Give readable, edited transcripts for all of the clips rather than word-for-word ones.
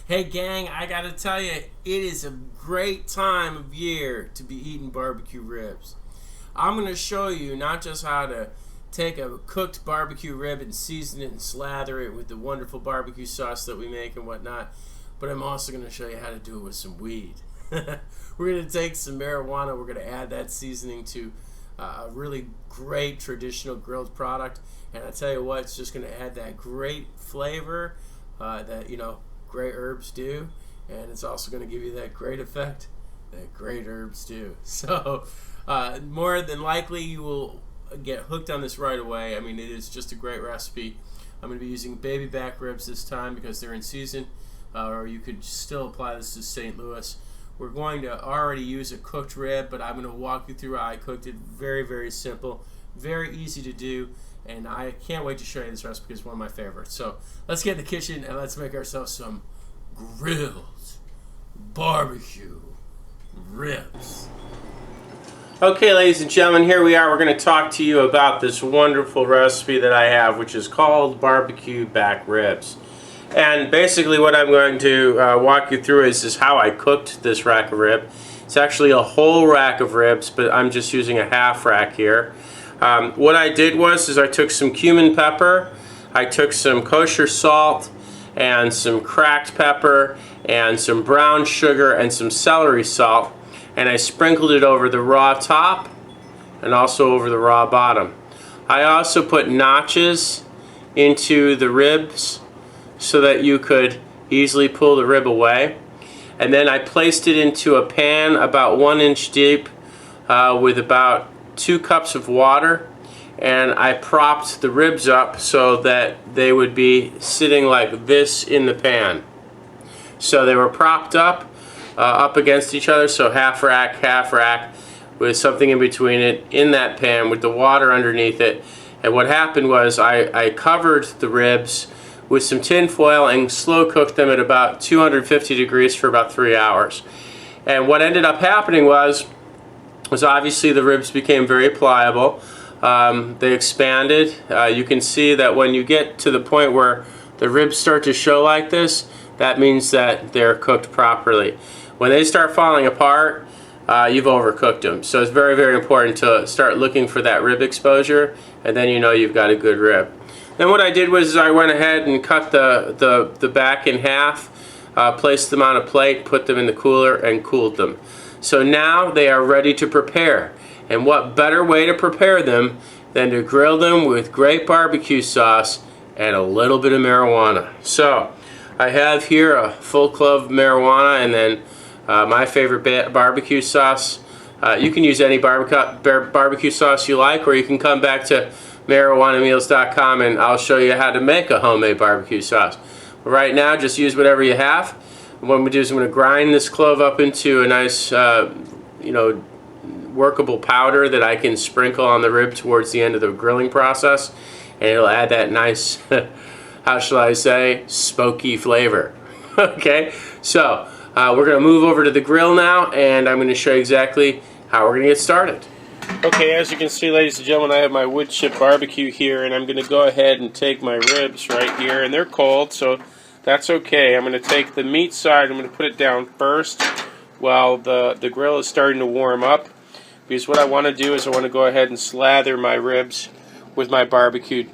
Hey gang, I gotta tell you, it is a great time of year to be eating barbecue ribs. I'm gonna show you not just how to take a cooked barbecue rib and season it and slather it with the wonderful barbecue sauce that we make and whatnot, but I'm also gonna show you how to do it with some weed. We're gonna take some marijuana, we're gonna add that seasoning to a really great traditional grilled product, and I tell you what, it's just gonna add that great flavor that great herbs do, and it's also going to give you that great effect that great herbs do. So more than likely you will get hooked on this right away. I mean, it is just a great recipe. I'm going to be using baby back ribs this time because they're in season, or you could still apply this to St. Louis. We're going to already use a cooked rib, but I'm going to walk you through how I cooked it. Very, very simple, very easy to do, and I can't wait to show you this recipe because it's one of my favorites. So let's get in the kitchen and let's make ourselves some grilled barbecue ribs. Okay, ladies and gentlemen, here we are. We're going to talk to you about this wonderful recipe that I have, which is called barbecue back ribs. And basically what I'm going to walk you through is how I cooked this rack of rib. It's actually a whole rack of ribs, but I'm just using a half rack here. What I did was I took some cumin pepper, I took some kosher salt, and some cracked pepper, and some brown sugar, and some celery salt, and I sprinkled it over the raw top and also over the raw bottom. I also put notches into the ribs so that you could easily pull the rib away, and then I placed it into a pan about 1 inch deep with about 2 cups of water, and I propped the ribs up so that they would be sitting like this in the pan. So they were propped up against each other, so half rack, with something in between it in that pan with the water underneath it. And what happened was I covered the ribs with some tin foil and slow cooked them at about 250 degrees for about 3 hours. And what ended up happening was obviously the ribs became very pliable. They expanded. You can see that when you get to the point where the ribs start to show like this, that means that they're cooked properly. When they start falling apart, you've overcooked them. So it's very, very important to start looking for that rib exposure, and then you know you've got a good rib. Then what I did was I went ahead and cut the back in half, placed them on a plate, put them in the cooler, and cooled them. So now they are ready to prepare. And what better way to prepare them than to grill them with great barbecue sauce and a little bit of marijuana. So I have here a full clove of marijuana, and then my favorite barbecue sauce. You can use any barbecue sauce you like, or you can come back to MarijuanaMeals.com and I'll show you how to make a homemade barbecue sauce. But right now, just use whatever you have. What I'm going to do is I'm going to grind this clove up into a nice, workable powder that I can sprinkle on the rib towards the end of the grilling process, and it'll add that nice, how shall I say, smoky flavor. Okay, so we're going to move over to the grill now, and I'm going to show you exactly how we're going to get started. Okay, as you can see, ladies and gentlemen, I have my wood chip barbecue here, and I'm going to go ahead and take my ribs right here, and they're cold, so that's okay. I'm going to take the meat side, I'm going to put it down first while the grill is starting to warm up, because what I want to do is I want to go ahead and slather my ribs with my barbecue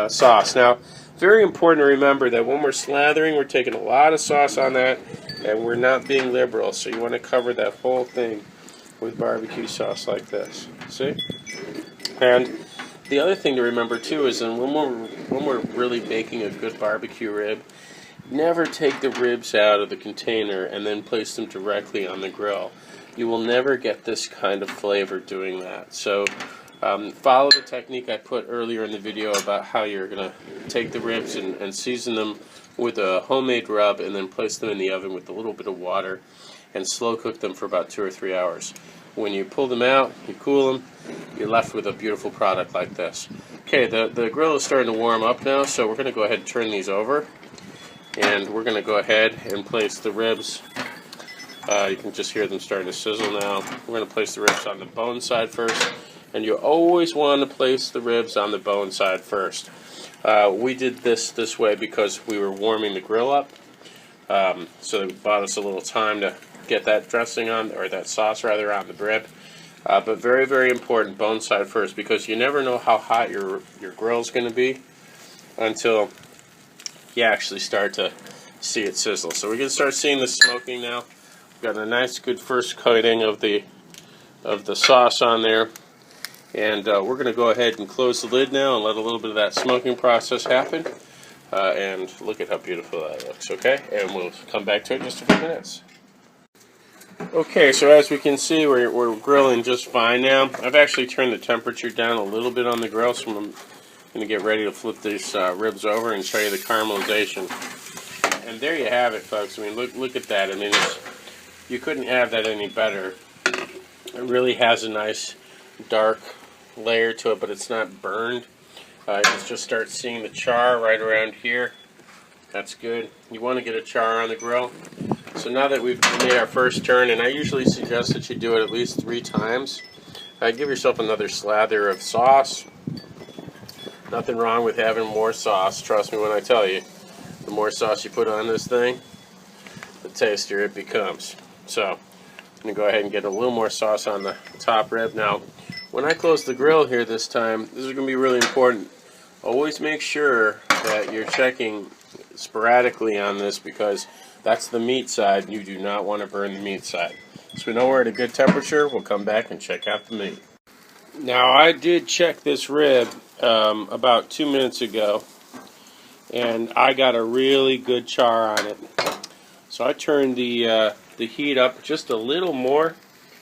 sauce. Now, very important to remember that when we're slathering, we're taking a lot of sauce on that, and we're not being liberal, so you want to cover that whole thing with barbecue sauce like this. See? And the other thing to remember too is that when we're really baking a good barbecue rib, never take the ribs out of the container and then place them directly on the grill. You will never get this kind of flavor doing that. So follow the technique I put earlier in the video about how you're going to take the ribs and season them with a homemade rub and then place them in the oven with a little bit of water and slow cook them for about 2 or 3 hours. When you pull them out, you cool them, you're left with a beautiful product like this. Okay, the grill is starting to warm up now, so we're going to go ahead and turn these over. And we're going to go ahead and place the ribs. You can just hear them starting to sizzle now. We're going to place the ribs on the bone side first. And you always want to place the ribs on the bone side first. We did this way because we were warming the grill up. So it bought us a little time to get that dressing on, or that sauce rather, on the rib. But very, very important, bone side first, because you never know how hot your grill's going to be until you actually start to see it sizzle. So we're going to start seeing the smoking now. We've got a nice, good first coating of the sauce on there. And we're going to go ahead and close the lid now and let a little bit of that smoking process happen. And look at how beautiful that looks, okay? And we'll come back to it in just a few minutes. Okay, so as we can see, we're grilling just fine now. I've actually turned the temperature down a little bit on the grill, so I'm going to get ready to flip these ribs over and show you the caramelization. And there you have it, folks. I mean, look at that. I mean, you couldn't have that any better. It really has a nice dark layer to it, but it's not burned. You just start seeing the char right around here. That's good. You want to get a char on the grill. So now that we've made our first turn, and I usually suggest that you do it at least 3 times, give yourself another slather of sauce. Nothing wrong with having more sauce. Trust me when I tell you, the more sauce you put on this thing, the tastier it becomes. So I'm going to go ahead and get a little more sauce on the top rib. Now, when I close the grill here this time, this is going to be really important. Always make sure that you're checking sporadically on this, because that's the meat side. You do not want to burn the meat side. So we know we're at a good temperature. We'll come back and check out the meat. Now, I did check this rib about 2 minutes ago, and I got a really good char on it. So I turned the heat up just a little more,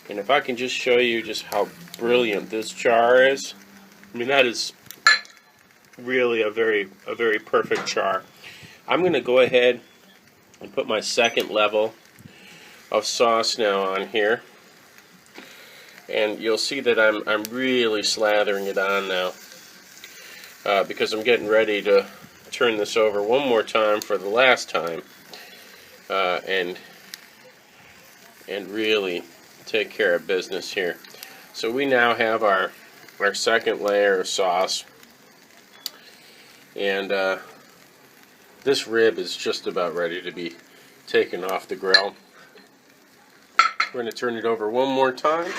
and if I can just show you just how brilliant this char is. I mean, that is really a very perfect char. I'm going to go ahead and put my second level of sauce now on here, and you'll see that I'm really slathering it on now, because I'm getting ready to turn this over one more time for the last time, and really take care of business here. So we now have our second layer of sauce, and this rib is just about ready to be taken off the grill. We're going to turn it over one more time,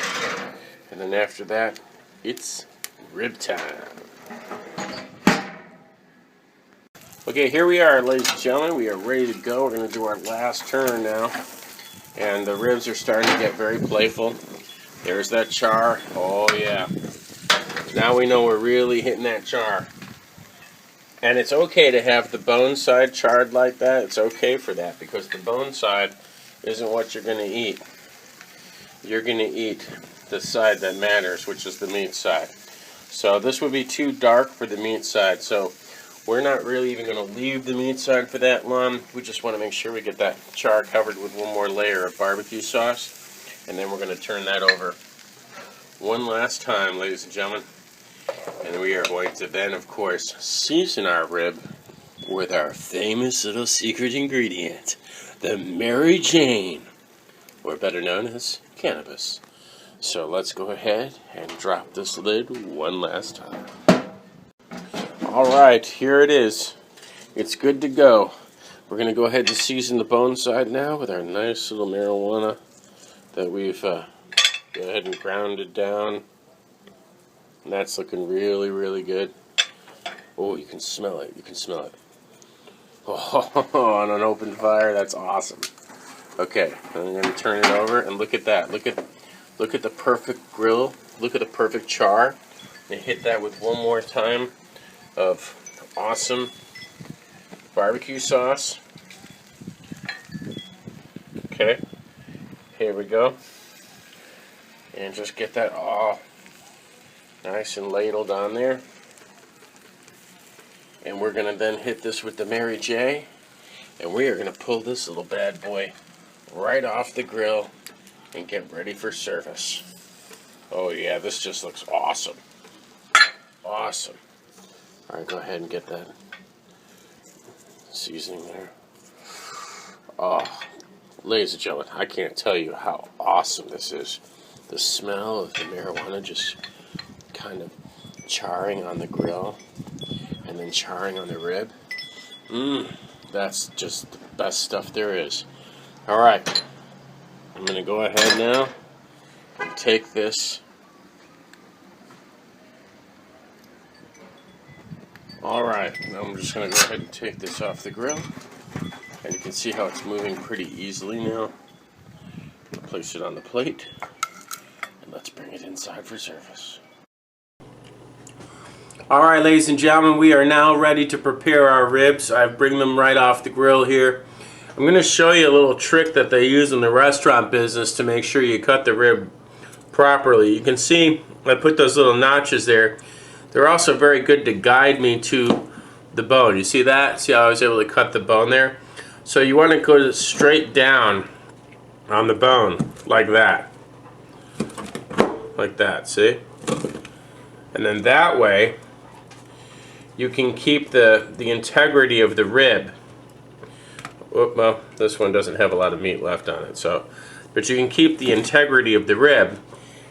and then after that, it's rib time. Okay, here we are, ladies and gentlemen. We are ready to go. We're going to do our last turn now, and the ribs are starting to get very playful. There's that char. Oh, yeah. Now we know we're really hitting that char. And it's okay to have the bone side charred like that. It's okay for that, because the bone side isn't what you're going to eat. You're going to eat the side that matters, which is the meat side. So this would be too dark for the meat side. So we're not really even going to leave the meat side for that long. We just want to make sure we get that char covered with one more layer of barbecue sauce. And then we're going to turn that over one last time, ladies and gentlemen. And we are going to then, of course, season our rib with our famous little secret ingredient, the Mary Jane, or better known as cannabis. So let's go ahead and drop this lid one last time. Alright, here it is. It's good to go. We're going to go ahead and season the bone side now with our nice little marijuana that we've go ahead and grounded down. And that's looking really, really good. Oh, you can smell it. You can smell it. Oh, on an open fire, that's awesome. Okay, I'm going to turn it over, and look at that. Look at the perfect grill. Look at the perfect char. And hit that with one more time of awesome barbecue sauce. Okay, here we go. And just get that all nice and ladled on there. And we're going to then hit this with the Mary J. And we are going to pull this little bad boy right off the grill and get ready for service. Oh yeah, this just looks awesome. Awesome. Alright, go ahead and get that seasoning there. Oh, ladies and gentlemen, I can't tell you how awesome this is. The smell of the marijuana just kind of charring on the grill and then charring on the rib. That's just the best stuff there is. All right, I'm going to go ahead now and take this. All right, now I'm just going to go ahead and take this off the grill. And you can see how it's moving pretty easily now. I'll place it on the plate. And let's bring it inside for service. Alright, ladies and gentlemen, we are now ready to prepare our ribs. I bring them right off the grill here. I'm going to show you a little trick that they use in the restaurant business to make sure you cut the rib properly. You can see I put those little notches there. They're also very good to guide me to the bone. You see that? See how I was able to cut the bone there? So you want to go straight down on the bone like that. Like that, see? And then that way you can keep the integrity of the rib. Well, this one doesn't have a lot of meat left on it, but you can keep the integrity of the rib.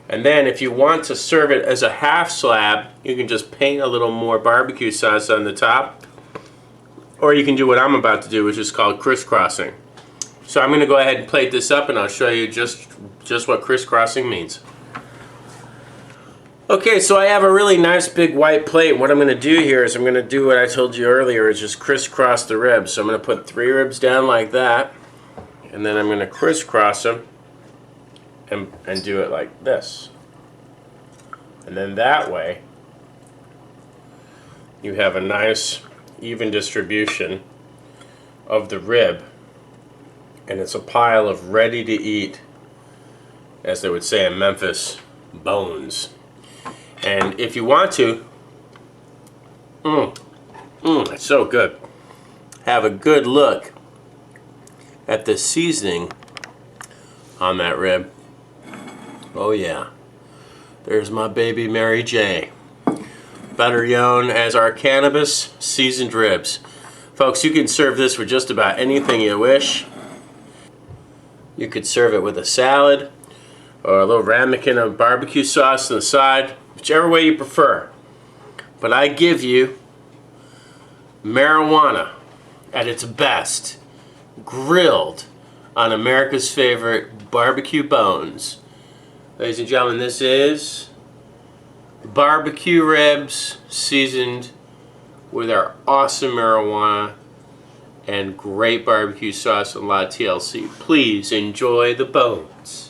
And then if you want to serve it as a half slab, you can just paint a little more barbecue sauce on the top. Or you can do what I'm about to do, which is called crisscrossing. So I'm going to go ahead and plate this up and I'll show you just what crisscrossing means. Okay, so I have a really nice big white plate. What I'm going to do here is I'm going to do what I told you earlier, is just crisscross the ribs. So I'm going to put 3 ribs down like that. And then I'm going to crisscross them. And do it like this. And then that way you have a nice even distribution of the rib, and it's a pile of ready to eat, as they would say in Memphis, bones. And if you want to, it's so good. Have a good look at the seasoning on that rib. Oh yeah, there's my baby Mary J, better known as our Cannabis seasoned ribs. Folks, you can serve this with just about anything you wish. You could serve it with a salad or a little ramekin of barbecue sauce on the side, whichever way you prefer. But I give you marijuana at its best, grilled on America's favorite barbecue bones. Ladies and gentlemen, this is barbecue ribs seasoned with our awesome marijuana and great barbecue sauce and a lot of TLC. Please enjoy the bones.